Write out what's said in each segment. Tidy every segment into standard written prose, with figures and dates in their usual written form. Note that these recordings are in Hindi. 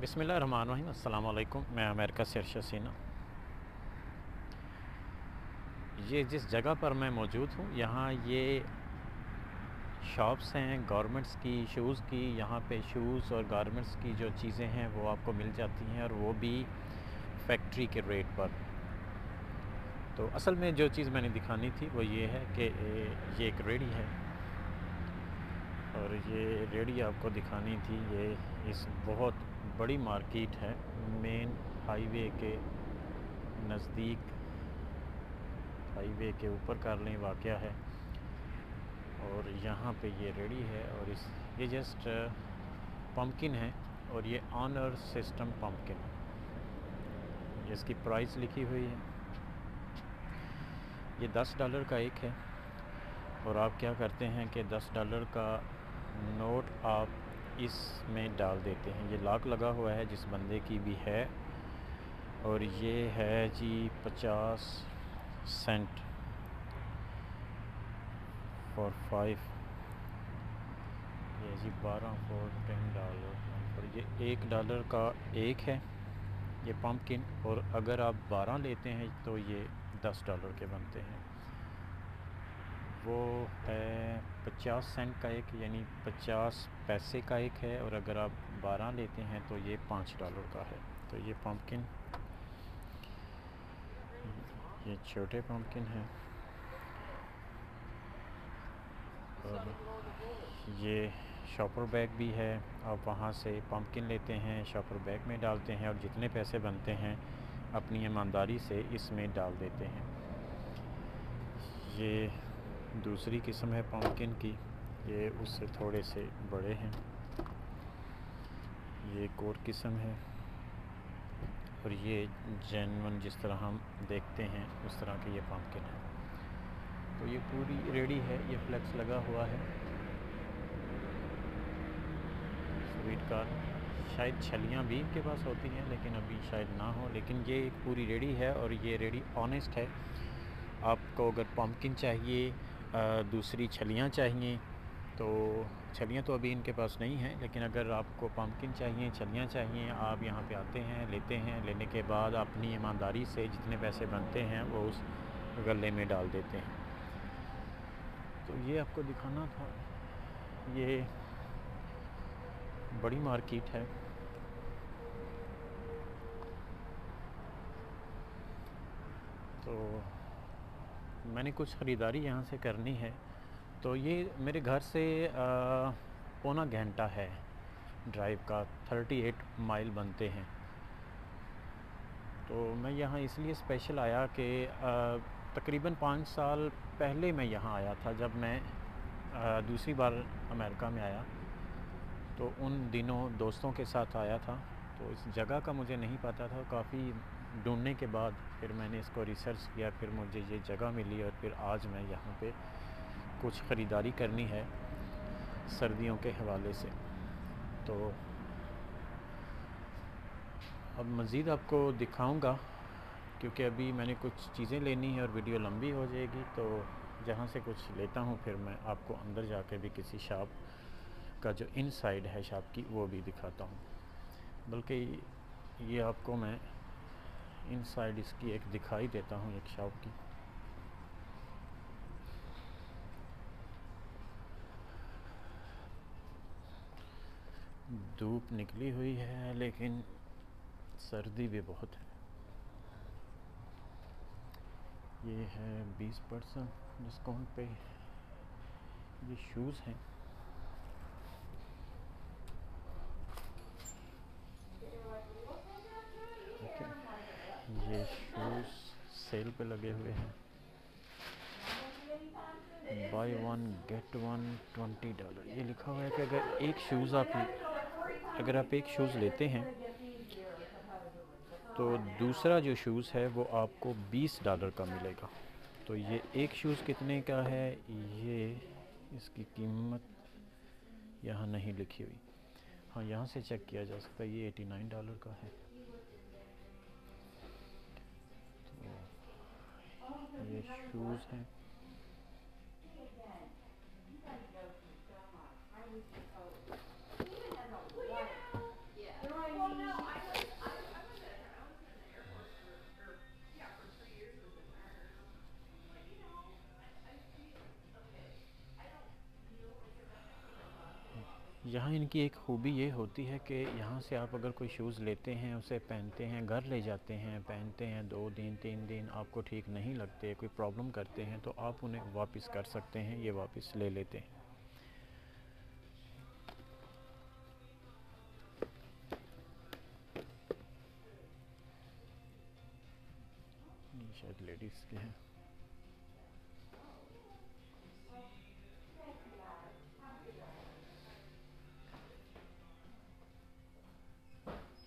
बिस्मिल्लाहिर्रहमानिर्रहीम। अस्सलाम वालेकुम। मैं अमेरिका से अरशद सीना। ये जिस जगह पर मैं मौजूद हूँ यहाँ ये शॉप्स हैं गारमेंट्स की, शूज़ की। यहाँ पे शूज़ और गारमेंट्स की जो चीज़ें हैं वो आपको मिल जाती हैं, और वो भी फैक्ट्री के रेट पर। तो असल में जो चीज़ मैंने दिखानी थी वो ये है कि ये एक रेडी है, और ये रेडी आपको दिखानी थी। ये इस बहुत बड़ी मार्केट है, मेन हाईवे के नज़दीक, हाईवे के ऊपर कर लें वाक़या है। और यहाँ पे ये रेडी है, और ये जस्ट पम्पकिन है, और ये ऑनर सिस्टम पम्पकिन। इसकी प्राइस लिखी हुई है, ये $10 का एक है। और आप क्या करते हैं कि $10 का नोट आप इसमें डाल देते हैं। ये लॉक लगा हुआ है, जिस बंदे की भी है। और ये है जी 50 सेंट फॉर 5। ये जी 12 फॉर $10। और ये $1 का एक है ये पम्पकिन। और अगर आप 12 लेते हैं तो ये $10 के बनते हैं। वो है 50 सेंट का एक, यानी 50 पैसे का एक है। और अगर आप 12 लेते हैं तो ये $5 का है। तो ये पम्पकिन, ये छोटे पम्पकिन हैं। और ये शॉपर बैग भी है। आप वहाँ से पम्पकिन लेते हैं, शॉपर बैग में डालते हैं, और जितने पैसे बनते हैं अपनी ईमानदारी से इसमें डाल देते हैं। ये दूसरी किस्म है पम्पकिन की, ये उससे थोड़े से बड़े हैं। ये एक और किस्म है। और ये जेन्युइन जिस तरह हम देखते हैं उस तरह के ये पम्पकिन है। तो ये पूरी रेडी है, ये फ्लेक्स लगा हुआ है स्वीट कार्न। शायद छलियाँ भी इनके पास होती हैं, लेकिन अभी शायद ना हो। लेकिन ये एक पूरी रेडी है, और ये रेडी ऑनेस्ट है। आपको अगर पम्पकिन चाहिए, दूसरी छलियाँ चाहिए, तो छलियाँ तो अभी इनके पास नहीं हैं। लेकिन अगर आपको पम्पकिन चाहिए, छलियाँ चाहिए, आप यहाँ पे आते हैं, लेते हैं। लेने के बाद अपनी ईमानदारी से जितने पैसे बनते हैं वो उस गले में डाल देते हैं। तो ये आपको दिखाना था। ये बड़ी मार्केट है। तो मैंने कुछ ख़रीदारी यहाँ से करनी है। तो ये मेरे घर से पौना घंटा है ड्राइव का, 38 माइल बनते हैं। तो मैं यहाँ इसलिए स्पेशल आया कि तकरीबन 5 साल पहले मैं यहाँ आया था, जब मैं दूसरी बार अमेरिका में आया। तो उन दिनों दोस्तों के साथ आया था। तो इस जगह का मुझे नहीं पता था। काफ़ी ढूंढने के बाद फिर मैंने इसको रिसर्च किया, फिर मुझे ये जगह मिली, और फिर आज मैं यहाँ पे कुछ ख़रीदारी करनी है सर्दियों के हवाले से। तो अब मज़ीद आपको दिखाऊंगा, क्योंकि अभी मैंने कुछ चीज़ें लेनी है और वीडियो लंबी हो जाएगी। तो जहाँ से कुछ लेता हूँ फिर मैं आपको अंदर जाके भी किसी शॉप का जो इनसाइड है शॉप की वो भी दिखाता हूँ। बल्कि ये आपको मैं इनसाइड इसकी एक दिखाई देता हूँ, एक शॉप की। धूप निकली हुई है, लेकिन सर्दी भी बहुत है। ये है 20% डिस्काउंट पे। ये शूज़ हैं। ठीक है, ये शूज़ सेल पे लगे हुए हैं। By one get one $20। ये लिखा हुआ है कि अगर आप एक शूज़ लेते हैं तो दूसरा जो शूज़ है वो आपको $20 का मिलेगा। तो ये एक शूज़ कितने का है, ये इसकी कीमत यहाँ नहीं लिखी हुई। हाँ, यहाँ से चेक किया जा सकता है। ये $89 का है। तो ये शूज़ हैं। इनकी एक खूबी ये होती है कि यहाँ से आप अगर कोई शूज़ लेते हैं, उसे पहनते हैं, घर ले जाते हैं, पहनते हैं, 2 दिन 3 दिन आपको ठीक नहीं लगते, कोई प्रॉब्लम करते हैं, तो आप उन्हें वापस कर सकते हैं, ये वापस ले लेते हैं। ये शायद लेडीज़ के हैं।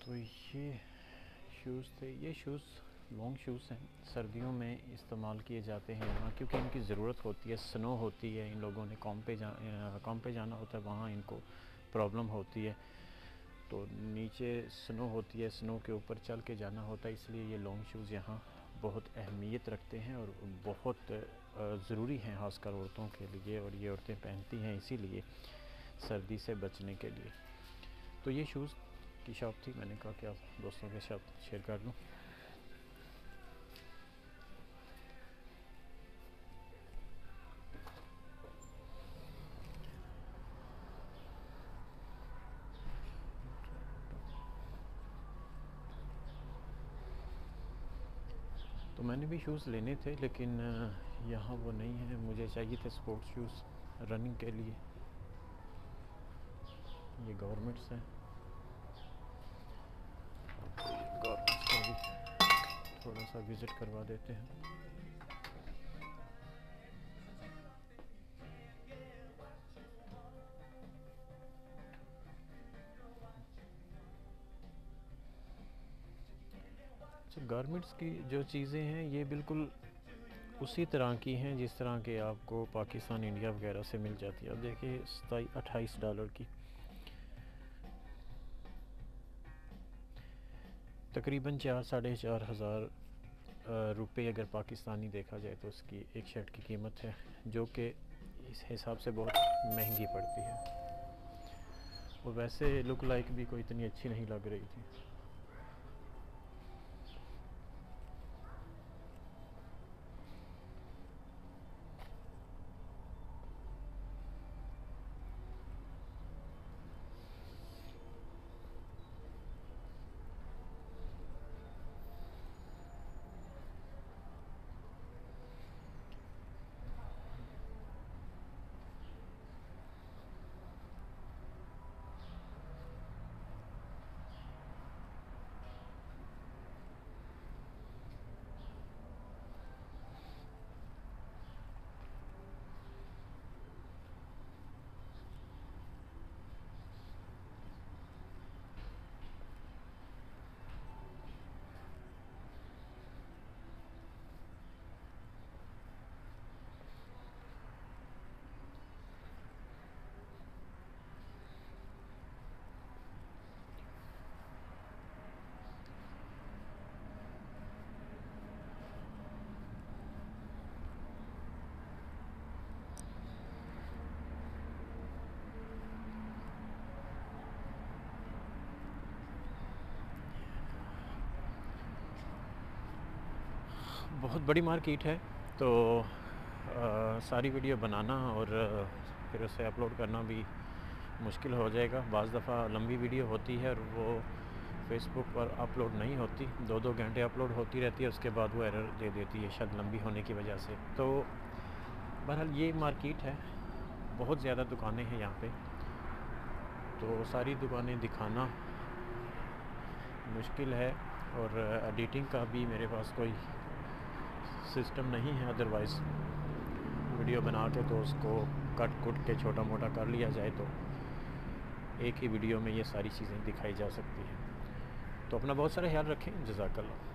तो ये शूज़ थे, ये शूज़ लॉन्ग शूज़ हैं, सर्दियों में इस्तेमाल किए जाते हैं यहाँ, क्योंकि इनकी ज़रूरत होती है, स्नो होती है, इन लोगों ने काम पे जाना होता है, वहाँ इनको प्रॉब्लम होती है, तो नीचे स्नो होती है, स्नो के ऊपर चल के जाना होता है, इसलिए ये लॉन्ग शूज़ यहाँ बहुत अहमियत रखते हैं और बहुत ज़रूरी हैं, ख़ासकर औरतों के लिए, और ये औरतें पहनती हैं इसीलिए, सर्दी से बचने के लिए। तो ये शूज़ की शॉप थी, मैंने कहा कि आप दोस्तों के साथ शेयर कर दूँ। तो मैंने भी शूज़ लेने थे, लेकिन यहाँ वो नहीं है, मुझे चाहिए थे स्पोर्ट्स शूज़ रनिंग के लिए। ये गवर्नमेंट्स हैं, गवर्नमेंट्स का भी थोड़ा सा विज़िट करवा देते हैं। अच्छा, गारमेंट्स की जो चीज़ें हैं ये बिल्कुल उसी तरह की हैं जिस तरह के आपको पाकिस्तान, इंडिया वगैरह से मिल जाती है। अब देखिए $28 की तकरीबन 4-4.5 हज़ार रुपये अगर पाकिस्तानी देखा जाए तो उसकी एक शर्ट की कीमत है, जो कि इस हिसाब से बहुत महंगी पड़ती है, और वैसे लुक लाइक भी कोई इतनी अच्छी नहीं लग रही थी। बहुत बड़ी मार्केट है, तो सारी वीडियो बनाना और फिर उसे अपलोड करना भी मुश्किल हो जाएगा। बाज़ दफ़ा लंबी वीडियो होती है और वो फेसबुक पर अपलोड नहीं होती, 2-2 घंटे अपलोड होती रहती है, उसके बाद वो एरर दे देती है शायद लंबी होने की वजह से। तो बहरहाल ये मार्केट है, बहुत ज़्यादा दुकानें हैं यहाँ पे, तो सारी दुकानें दिखाना मुश्किल है, और एडिटिंग का भी मेरे पास कोई सिस्टम नहीं है, अदरवाइज़ वीडियो बना के तो उसको कट कुट के छोटा मोटा कर लिया जाए तो एक ही वीडियो में ये सारी चीज़ें दिखाई जा सकती हैं। तो अपना बहुत सारा ख्याल रखें। जज़ाकल्लाह।